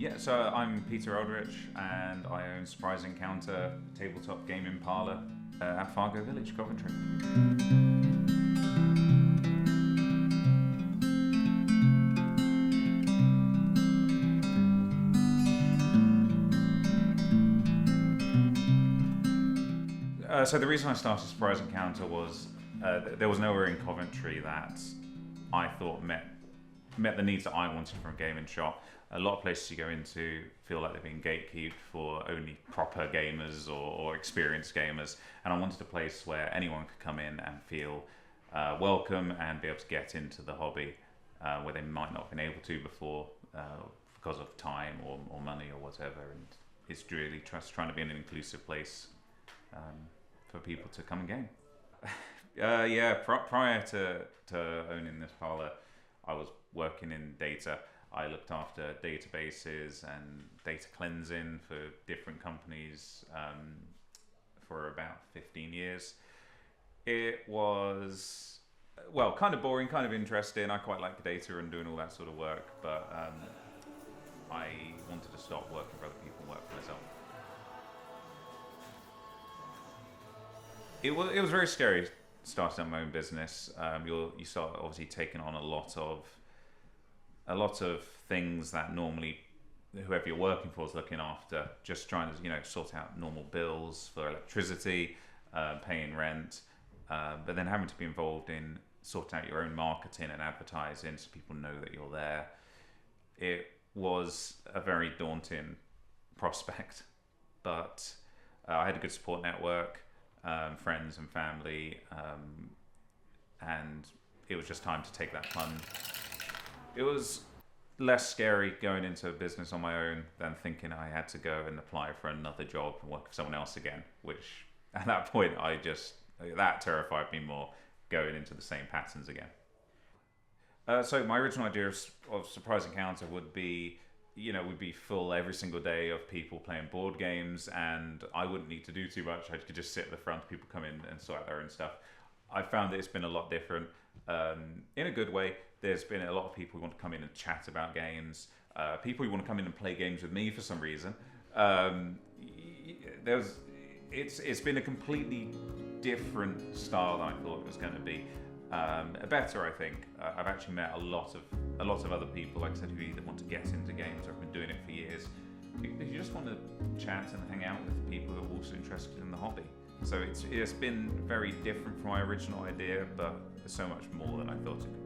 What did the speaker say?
Yeah, so I'm Peter Aldrich, and I own Surprise Encounter, tabletop gaming parlour at Fargo Village, Coventry. So the reason I started Surprise Encounter was there was nowhere in Coventry that I thought met the needs that I wanted from a gaming shop. A lot of places you go into feel like they're being gatekept for only proper gamers or experienced gamers, and I wanted a place where anyone could come in and feel welcome and be able to get into the hobby where they might not have been able to before because of time or money or whatever. And it's really just trying to be an inclusive place for people to come and game. Prior to owning this parlour, I was working in data. I looked after databases and data cleansing for different companies for about 15 years. It was, well, kind of boring, kind of interesting. I quite like data and doing all that sort of work, but I wanted to stop working for other people and work for myself. It was very scary starting up my own business. You start obviously taking on a lot of things that normally whoever you're working for is looking after. Just trying to sort out normal bills for electricity, paying rent, but then having to be involved in sorting out your own marketing and advertising so people know that you're there. It was a very daunting prospect, but I had a good support network. Friends and family, and it was just time to take that plunge. It was less scary going into a business on my own than thinking I had to go and apply for another job and work for someone else again, which at that point that terrified me more, going into the same patterns again. So my original idea of Surprise Encounter would be full every single day of people playing board games, and I wouldn't need to do too much. I could just sit at the front, people come in and sort out their own stuff. I found that it's been a lot different in a good way. There's been a lot of people who want to come in and chat about games, people who want to come in and play games with me for some reason. It's been a completely different style than I thought it was going to be. Better, I think. I've actually met a lot of other people, like I said, who either want to get into games or have been doing it for years. You just want to chat and hang out with people who are also interested in the hobby. So it's been very different from my original idea, but there's so much more than I thought it could be.